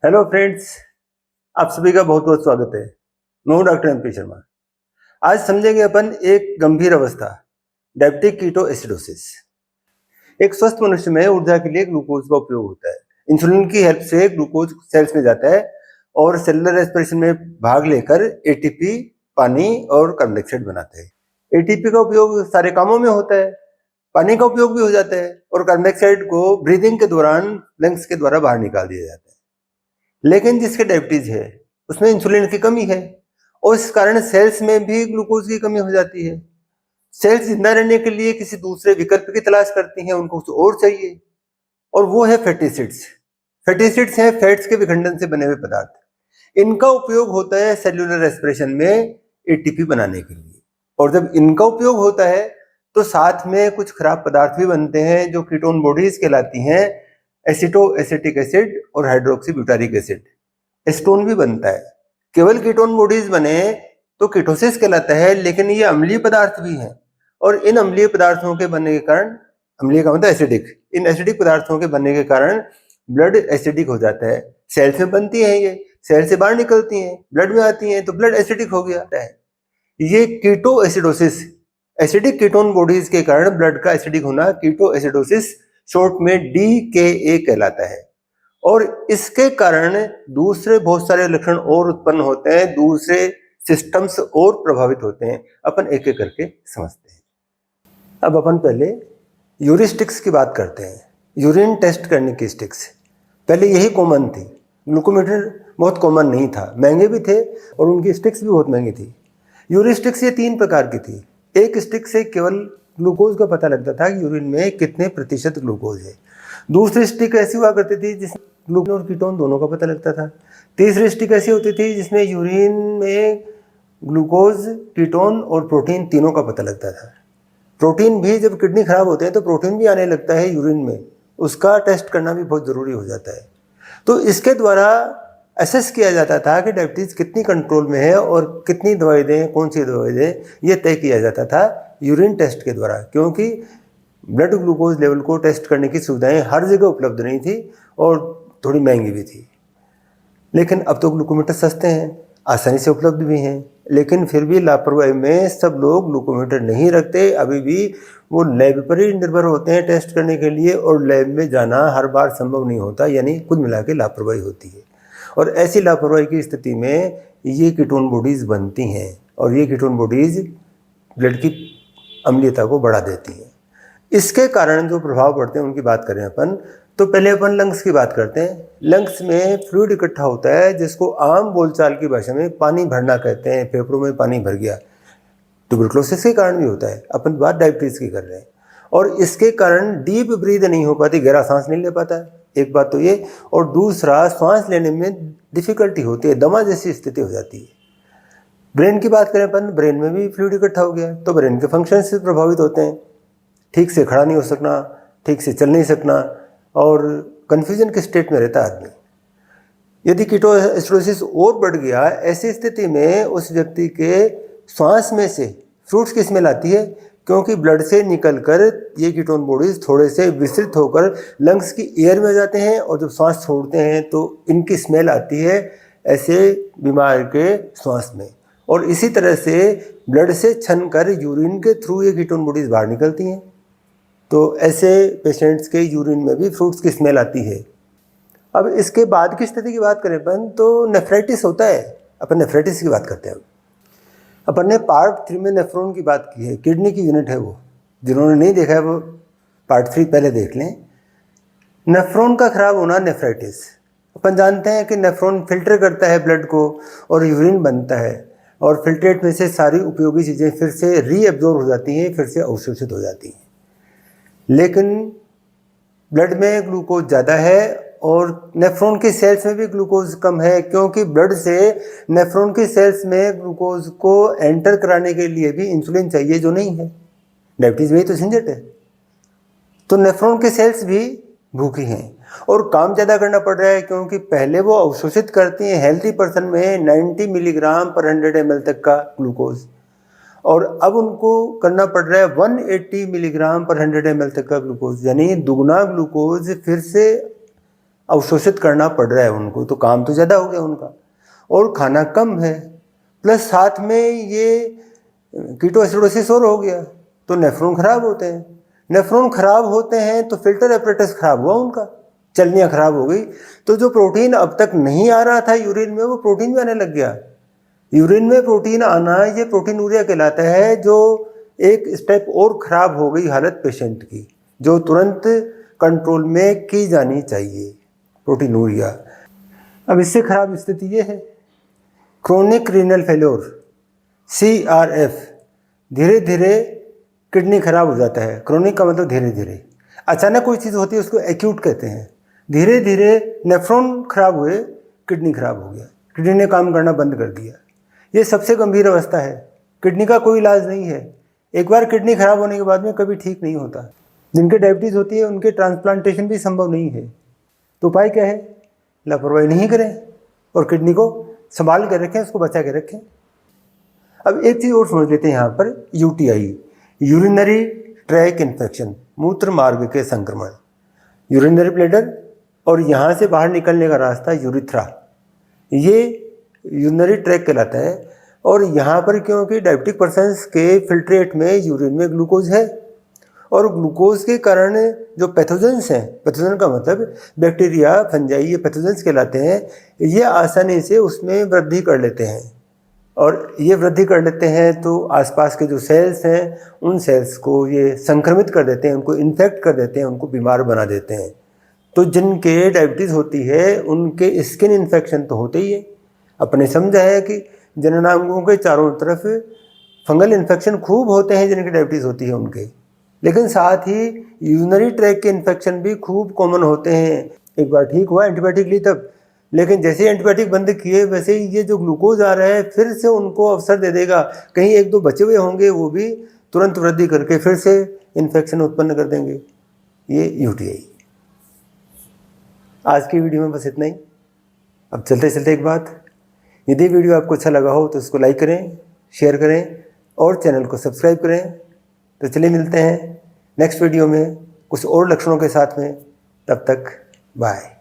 Hello friends, आप सभी का बहुत बहुत स्वागत है। मैं हूं डॉक्टर एमपी शर्मा। आज समझेंगे अपन एक गंभीर अवस्था, डायबिटिक कीटोएसिडोसिस। एक स्वस्थ मनुष्य में ऊर्जा के लिए ग्लूकोज का उपयोग होता है। इंसुलिन की हेल्प से ग्लूकोज सेल्स में जाता है और सेलुलर रेस्पिरेशन में भाग लेकर एटीपी, पानी और कार्बन डाइऑक्साइड बनाता है। एटीपी का उपयोग सारे कामों में होता है, पानी का उपयोग भी हो जाता है और कार्बन डाइऑक्साइड को ब्रीदिंग के दौरान लंग्स के द्वारा बाहर निकाल दिया जाता है। लेकिन जिसके डायबिटीज है उसमें इंसुलिन की कमी है और इस कारण सेल्स में भी ग्लूकोज की कमी हो जाती है। सेल्स जिंदा रहने के लिए किसी दूसरे विकल्प की तलाश करती हैं, उनको कुछ और चाहिए, और वो है फैटी एसिड्स। फैटी एसिड्स हैं फैट्स के विखंडन से बने हुए पदार्थ। इनका उपयोग होता है सेल्यूलर रेस्पिरेशन में एटीपी बनाने के लिए, और जब इनका उपयोग होता है तो साथ में कुछ खराब पदार्थ भी बनते हैं जो कीटोन बॉडीज कहलाती हैं, एसिटो एसिटिक एसिड और हाइड्रोक्सी ब्यूटारिक एसिड। एस्टोन भी बनता है। केवल कीटोन बॉडीज बने तो कीटोसिस कहलाता है, लेकिन ये अम्लीय पदार्थ भी हैं और इन अम्लीय पदार्थों के बनने के कारण, अम्लीय का मतलब एसिडिक, इन एसिडिक पदार्थों के बनने के कारण ब्लड एसिडिक हो जाता है। सेल्स में बनती है, ये सेल से बाहर निकलती हैं, ब्लड में आती हैं तो ब्लड एसिडिक हो गया है। ये कीटोएसिडोसिस, एसिडिक कीटोन बॉडीज के कारण ब्लड का एसिडिक होना कीटोएसिडोसिस शॉर्ट में DKA कहलाता है। और इसके कारण दूसरे बहुत सारे लक्षण और उत्पन्न होते हैं, दूसरे सिस्टम्स और प्रभावित होते हैं। अपन एक एक करके समझते हैं। अब अपन पहले यूरिस्टिक्स की बात करते हैं। यूरिन टेस्ट करने की स्टिक्स पहले यही कॉमन थी। ग्लूकोमीटर बहुत कॉमन नहीं था, महंगे भी थे और उनकी स्टिक्स भी बहुत महंगी थी। यूरिस्टिक्स ये 3 प्रकार की थी। एक स्टिक से केवल ग्लूकोज का पता लगता था कि यूरिन में कितने प्रतिशत ग्लूकोज है। दूसरी स्टिक ऐसी हुआ करती थी जिसमें ग्लूकोज और कीटोन दोनों का पता लगता था। तीसरी स्टिक ऐसी होती थी जिसमें यूरिन में ग्लूकोज, कीटोन और प्रोटीन तीनों का पता लगता था। प्रोटीन भी, जब किडनी खराब होते हैं तो प्रोटीन भी आने लगता है यूरिन में, उसका टेस्ट करना भी बहुत ज़रूरी हो जाता है। तो इसके द्वारा असेस किया जाता था कि डायबिटीज़ कितनी कंट्रोल में है और कितनी दवाई दें, कौन सी दवाई दें, ये तय किया जाता था यूरिन टेस्ट के द्वारा। क्योंकि ब्लड ग्लूकोज लेवल को टेस्ट करने की सुविधाएं हर जगह उपलब्ध नहीं थी और थोड़ी महंगी भी थी। लेकिन अब तो ग्लूकोमीटर सस्ते हैं, आसानी से उपलब्ध भी हैं, लेकिन फिर भी लापरवाही में सब लोग ग्लूकोमीटर नहीं रखते। अभी भी वो लैब पर ही निर्भर होते हैं टेस्ट करने के लिए, और लैब में जाना हर बार संभव नहीं होता, यानी कुल मिला के लापरवाही होती है। और ऐसी लापरवाही की स्थिति में ये कीटोन बॉडीज बनती हैं और ये कीटोन बॉडीज ब्लड की अम्लीयता को बढ़ा देती हैं। इसके कारण जो प्रभाव पड़ते हैं उनकी बात करें अपन, तो पहले अपन लंग्स की बात करते हैं। लंग्स में फ्लूइड इकट्ठा होता है जिसको आम बोलचाल की भाषा में पानी भरना कहते हैं। फेफड़ों में पानी भर गया, ट्यूबरक्लोसिस के कारण भी होता है। अपन बात डायबिटीज़ की कर रहे हैं, और इसके कारण डीप ब्रीद नहीं हो पाती, गहरा सांस नहीं ले पाता है, एक बात तो ये। और दूसरा, सांस लेने में डिफिकल्टी होती है, दमा जैसी स्थिति हो जाती है। ब्रेन की बात करें अपन, ब्रेन में भी फ्लूइड इकट्ठा हो गया तो ब्रेन के फंक्शन से प्रभावित होते हैं। ठीक से खड़ा नहीं हो सकना, ठीक से चल नहीं सकना, और कन्फ्यूजन के स्टेट में रहता है आदमी। यदि कीटोएसिडोसिस और बढ़ गया, ऐसी स्थिति में उस व्यक्ति के सांस में से फ्रूट्स की स्मेल आती है, क्योंकि ब्लड से निकलकर ये कीटोन बॉडीज थोड़े से विस्तृत होकर लंग्स की एयर में जाते हैं, और जब सांस छोड़ते हैं तो इनकी स्मेल आती है ऐसे बीमार के सांस में। और इसी तरह से ब्लड से छनकर यूरिन के थ्रू ये कीटोन बॉडीज बाहर निकलती हैं, तो ऐसे पेशेंट्स के यूरिन में भी फ्रूट्स की स्मेल आती है। अब इसके बाद की स्थिति की बात करें अपन, तो नेफ्राइटिस होता है। अपन नेफ्राइटिस की बात करते हैं। अपन ने पार्ट 3 में नेफ्रॉन की बात की है, किडनी की यूनिट है वो। जिन्होंने नहीं देखा है वो पार्ट 3 पहले देख लें। नेफ्रॉन का खराब होना, नेफ्राइटिस। अपन जानते हैं कि नेफ्रॉन फिल्टर करता है ब्लड को और यूरिन बनता है, और फिल्ट्रेट में से सारी उपयोगी चीज़ें फिर से रीअब्जॉर्ब हो जाती हैं, फिर से अवशोषित हो जाती हैं। लेकिन ब्लड में ग्लूकोज ज़्यादा है और नेफ्रॉन की सेल्स में भी ग्लूकोज कम है, क्योंकि ब्लड से नेफ्रॉन की सेल्स में ग्लूकोज को एंटर कराने के लिए भी इंसुलिन चाहिए, जो नहीं है। डायबिटीज़ में ही तो झंझट है। तो नेफ्रॉन की सेल्स भी भूखी हैं और काम ज़्यादा करना पड़ रहा है, क्योंकि पहले वो अवशोषित करती हैं हेल्थी पर्सन में 90 मिलीग्राम पर 100 ml तक का ग्लूकोज, और अब उनको करना पड़ रहा है 180 मिलीग्राम पर 100 ml तक का ग्लूकोज, यानी दुगना ग्लूकोज फिर से अवशोषित करना पड़ रहा है उनको, तो काम तो ज़्यादा हो गया उनका, और खाना कम है, प्लस साथ में ये कीटोएसिडोसिस और हो गया, तो नेफ्रॉन खराब होते हैं। नेफ्रॉन खराब होते हैं तो फिल्टर एपरेटस खराब हुआ उनका, चलनियाँ खराब हो गई, तो जो प्रोटीन अब तक नहीं आ रहा था यूरिन में, वो प्रोटीन भी आने लग गया। यूरिन में प्रोटीन आना ये प्रोटीनूरिया कहलाता है, जो एक स्टेप और ख़राब हो गई हालत पेशेंट की, जो तुरंत कंट्रोल में की जानी चाहिए, प्रोटीनूरिया। अब इससे ख़राब स्थिति ये है, क्रोनिक रीनल फेल्योर, CRF, धीरे धीरे किडनी खराब हो जाता है। क्रोनिक का मतलब धीरे धीरे, अचानक कोई चीज़ होती है उसको एक्यूट कहते हैं। धीरे धीरे नेफ्रॉन खराब हुए, किडनी खराब हो गया, किडनी ने काम करना बंद कर दिया। ये सबसे गंभीर अवस्था है, किडनी का कोई इलाज नहीं है। एक बार किडनी खराब होने के बाद में कभी ठीक नहीं होता। जिनके डायबिटीज़ होती है उनके ट्रांसप्लांटेशन भी संभव नहीं है। तो उपाय क्या है? लापरवाही नहीं करें और किडनी को संभाल कर रखें, उसको बचा के रखें। अब एक चीज़ और समझ लेते हैं यहाँ पर, UTI, यूरिनरी ट्रैक इन्फेक्शन, मूत्र मार्ग के संक्रमण, यूरिनरी ब्लैडर और यहाँ से बाहर निकलने का रास्ता यूरिथ्रा, ये यूरिनरी ट्रैक कहलाता है। और यहाँ पर क्योंकि डायबिटिक पर्सन्स के फिल्ट्रेट में, यूरिन में ग्लूकोज है, और ग्लूकोज के कारण जो पैथोजेंस हैं, पैथोजन का मतलब बैक्टीरिया, फंजाई, ये पैथोजेंस कहलाते हैं, ये आसानी से उसमें वृद्धि कर लेते हैं। और ये वृद्धि कर लेते हैं तो आसपास के जो सेल्स हैं, उन सेल्स को ये संक्रमित कर देते हैं, उनको इन्फेक्ट कर देते हैं, उनको बीमार बना देते हैं। तो जिनके डायबिटीज़ होती है उनके स्किन इन्फेक्शन तो होते ही है। अपने समझा है कि जननांगों के चारों तरफ फंगल इन्फेक्शन खूब होते हैं जिनकी डायबिटीज़ होती है उनके, लेकिन साथ ही यूरिनरी ट्रैक के इन्फेक्शन भी खूब कॉमन होते हैं। एक बार ठीक हुआ एंटीबायोटिक ली तब, लेकिन जैसे ही एंटीबायोटिक बंद किए वैसे ही ये जो ग्लूकोज आ रहा है फिर से उनको अवसर दे देगा। कहीं एक दो बचे हुए होंगे, वो भी तुरंत वृद्धि करके फिर से इन्फेक्शन उत्पन्न कर देंगे। ये UTI। आज की वीडियो में बस इतना ही। अब चलते चलते एक बात, यदि वीडियो आपको अच्छा लगा हो तो इसको लाइक करें, शेयर करें और चैनल को सब्सक्राइब करें। तो चलिए मिलते हैं नेक्स्ट वीडियो में कुछ और लक्षणों के साथ में, तब तक बाय।